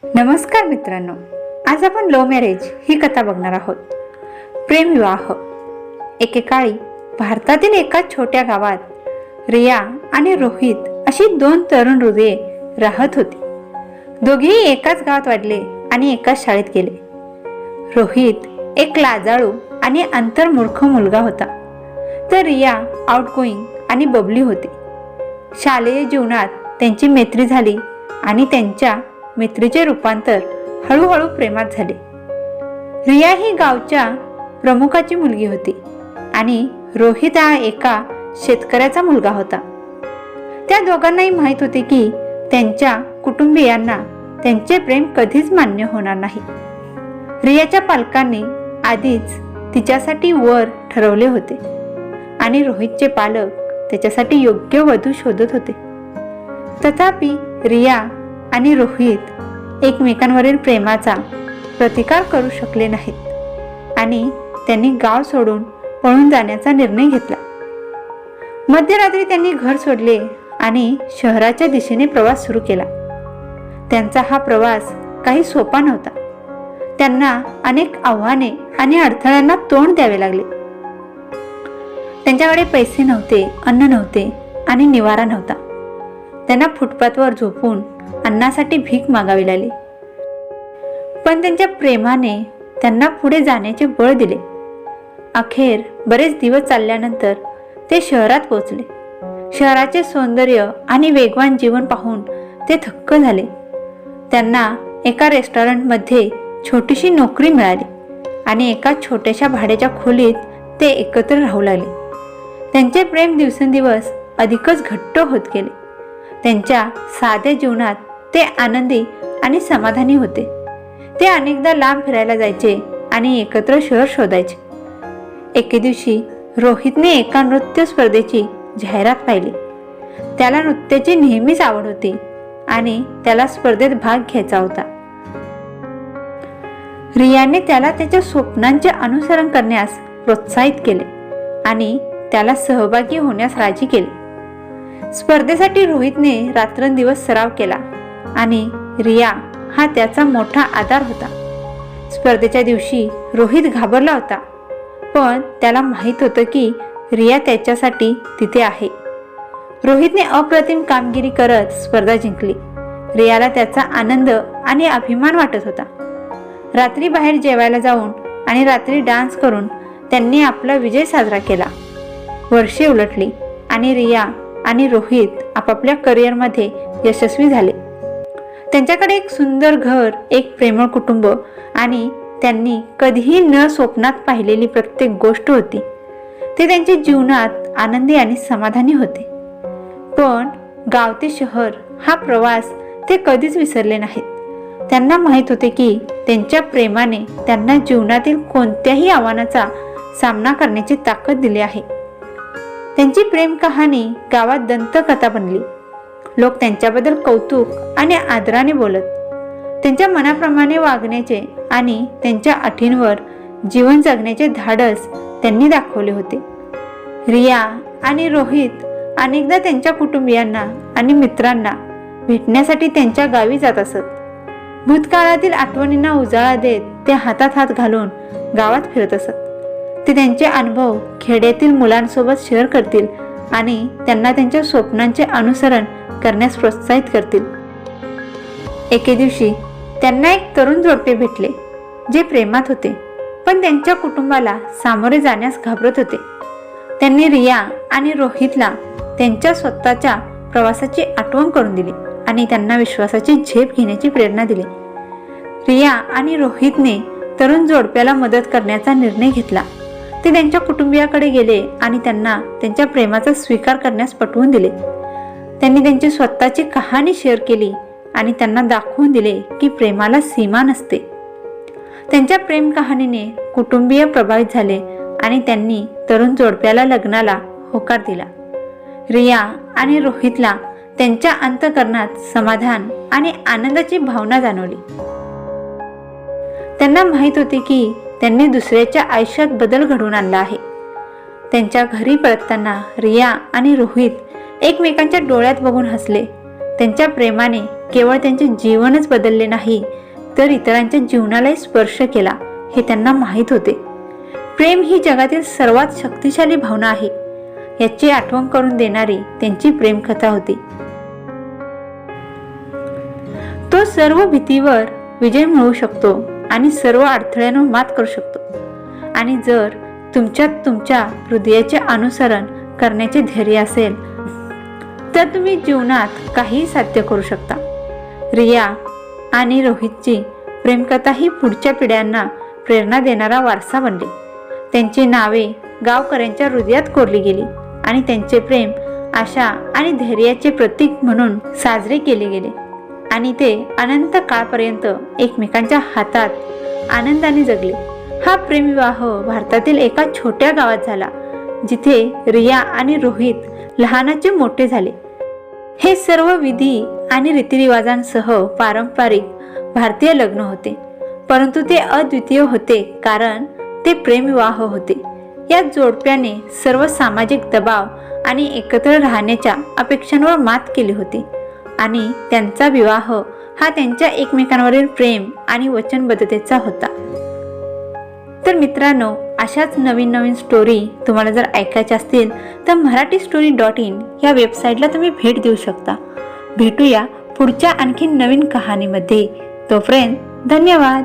नमस्कार मित्रांनो, आज आपण लव्ह मॅरेज ही कथा बघणार आहोत. प्रेमविवाह. एकेकाळी भारतातील एका छोट्या गावात रिया आणि रोहित अशी दोन तरुण हृदये राहत होती. दोघेही एकाच गावात वाढले आणि एकाच शाळेत गेले. रोहित एक लाजाळू आणि अंतर्मुख मुलगा होता, तर रिया आउटगोईंग आणि बबली होती. शालेय जीवनात त्यांची मैत्री झाली आणि त्यांच्या मैत्रीचे रूपांतर हळूहळू प्रेमात झाले. रिया ही गावच्या प्रमुखाची मुलगी होती आणि रोहित हा एका शेतकऱ्याचा मुलगा होता. त्या दोघांनाही माहीत होते की त्यांच्या कुटुंबियांना त्यांचे प्रेम कधीच मान्य होणार नाही. रियाच्या पालकांनी आधीच तिच्यासाठी वर ठरवले होते आणि रोहितचे पालक त्याच्यासाठी योग्य वधू शोधत होते. तथापि रिया आणि रोहित एकमेकांवरील प्रेमाचा प्रतिकार करू शकले नाहीत आणि त्यांनी गाव सोडून पळून जाण्याचा निर्णय घेतला. मध्यरात्री त्यांनी घर सोडले आणि शहराच्या दिशेने प्रवास सुरू केला. त्यांचा हा प्रवास काही सोपा नव्हता. त्यांना अनेक आव्हाने आणि अडथळ्यांना तोंड द्यावे लागले. त्यांच्याकडे पैसे नव्हते, अन्न नव्हते आणि निवारा नव्हता. त्यांना फुटपाथवर झोपून अन्नासाठी भीक मागावी लागली. पण त्यांच्या प्रेमाने त्यांना पुढे जाण्याचे बळ दिले. अखेर बरेच दिवस चालल्यानंतर ते शहरात पोहोचले. शहराचे सौंदर्य आणि वेगवान जीवन पाहून ते थक्क झाले. त्यांना एका रेस्टॉरंटमध्ये छोटीशी नोकरी मिळाली आणि एका छोट्याशा भाड्याच्या खोलीत ते एकत्र राहू लागले. त्यांचे प्रेम दिवसेंदिवस अधिकच घट्ट होत गेले. त्यांच्या साध्या जीवनात ते आनंदी आणि समाधानी होते. ते अनेकदा लांब फिरायला जायचे आणि एकत्र शहर शोधायचे. एके दिवशी रोहितने एका नृत्य स्पर्धेची जाहिरात पाहिली. त्याला नृत्याची नेहमीच आवड होती आणि त्याला स्पर्धेत भाग घ्यायचा होता. रियाने त्याला त्याच्या स्वप्नांचे अनुसरण करण्यास प्रोत्साहित केले आणि त्याला सहभागी होण्यास राजी केले. स्पर्धेसाठी रोहितने रात्रंदिवस सराव केला आणि रिया हा त्याचा मोठा आधार होता. स्पर्धेच्या दिवशी रोहित घाबरला होता, पण त्याला माहीत होतं की रिया त्याच्यासाठी तिथे आहे. रोहितने अप्रतिम कामगिरी करत स्पर्धा जिंकली. रियाला त्याचा आनंद आणि अभिमान वाटत होता. रात्री बाहेर जेवायला जाऊन आणि रात्री डान्स करून त्यांनी आपला विजय साजरा केला. वर्षे उलटली आणि रिया आणि रोहित आपापल्या करिअरमध्ये यशस्वी झाले. त्यांच्याकडे एक सुंदर घर, एक प्रेमळ कुटुंब आणि त्यांनी कधीही न स्वप्नात पाहिलेली प्रत्येक गोष्ट होती. ते त्यांच्या जीवनात आनंदी आणि समाधानी होते. पण गाव ते शहर हा प्रवास ते कधीच विसरले नाहीत. त्यांना माहीत होते की त्यांच्या प्रेमाने त्यांना जीवनातील कोणत्याही आव्हानाचा सामना करण्याची ताकद दिली आहे. त्यांची प्रेम कहाणी गावात दंतकथा बनली. लोक त्यांच्याबद्दल कौतुक आणि आदराने बोलत. त्यांच्या मनाप्रमाणे वागण्याचे आणि त्यांच्या अटींवर जीवन जगण्याचे धाडस त्यांनी दाखवले होते. रिया आणि रोहित अनेकदा त्यांच्या कुटुंबियांना आणि मित्रांना भेटण्यासाठी त्यांच्या गावी जात असत. भूतकाळातील आठवणींना उजाळा देत ते हातात हात घालून गावात फिरत असत. ते त्यांचे अनुभव खेड्यातील मुलांसोबत शेअर करतील आणि त्यांना त्यांच्या स्वप्नांचे अनुसरण करण्यास प्रोत्साहित करतील. एके दिवशी त्यांना एक तरुण जोडपे भेटले, जे प्रेमात होते पण त्यांच्या कुटुंबाला सामोरे जाण्यास घाबरत होते. त्यांनी रिया आणि रोहितला त्यांच्या स्वतःच्या प्रवासाची आठवण करून दिली आणि त्यांना विश्वासाची झेप घेण्याची प्रेरणा दिली. रिया आणि रोहितने तरुण जोडप्याला मदत करण्याचा निर्णय घेतला. ते त्यांच्या कुटुंबियाकडे गेले आणि त्यांना त्यांच्या प्रेमाचा स्वीकार करण्यास पटवून दिले. त्यांनी त्यांची स्वतःची कहाणी शेअर केली आणि त्यांना दाखवून दिले की प्रेमाला सीमा नसते. त्यांच्या प्रेम कहाणीने कुटुंबीय प्रभावित झाले आणि त्यांनी तरुण जोडप्याला लग्नाला होकार दिला. रिया आणि रोहितला त्यांच्या अंतःकरणात समाधान आणि आनंदाची भावना जाणवली. त्यांना माहीत होते की त्यांनी दुसऱ्याच्या आयुष्यात बदल घडवून आणला आहे. त्यांच्या घरी परतताना रिया आणि रोहित एकमेकांच्या डोळ्यात बघून हसले. त्यांच्या प्रेमाने केवळ त्यांचे जीवनच बदलले नाही, तर इतरांच्या जीवनालाही स्पर्श केला हे त्यांना माहीत होते. प्रेम ही जगातील सर्वात शक्तिशाली भावना आहे, याची आठवण करून देणारी त्यांची प्रेमकथा होती. तो सर्व भीतीवर विजय मिळवू शकतो आणि सर्व अडथळ्यांवर मात करू शकतो. आणि जर तुमच्यात तुमच्या हृदयाचे अनुसरण करण्याचे धैर्य असेल तर तुम्ही जीवनात काहीही साध्य करू शकता. रिया आणि रोहितची प्रेमकथा ही पुढच्या पिढ्यांना प्रेरणा देणारा वारसा बनली. त्यांची नावे गावकऱ्यांच्या हृदयात कोरली गेली आणि त्यांचे प्रेम आशा आणि धैर्याचे प्रतीक म्हणून साजरे केले गेले आणि ते अनंत काळपर्यंत एकमेकांच्या हातात आनंदाने जगले. हा प्रेमविवाह भारतातील एका छोट्या गावात झाला, जिथे रिया आणि रोहित लहानाचे मोठे झाले. हे सर्व विधी आणि रीतिरिवाजांसह पारंपरिक भारतीय लग्न होते, परंतु ते अद्वितीय होते कारण ते प्रेमविवाह होते. या जोडप्याने सर्व सामाजिक दबाव आणि एकत्र राहण्याच्या अपेक्षांवर मात केली होती आणि त्यांचा विवाह हा त्यांच्या एकमेकांवरील प्रेम आणि वचनबद्धतेचा होता. तर मित्रांनो, अशाच नवीन नवीन स्टोरी तुम्हाला जर ऐकायच्या असतील तर marathi-story.in या वेबसाईटला तुम्ही भेट देऊ शकता. भेटूया पुढच्या आणखी नवीन कहाणीमध्ये. तोपर्यंत धन्यवाद.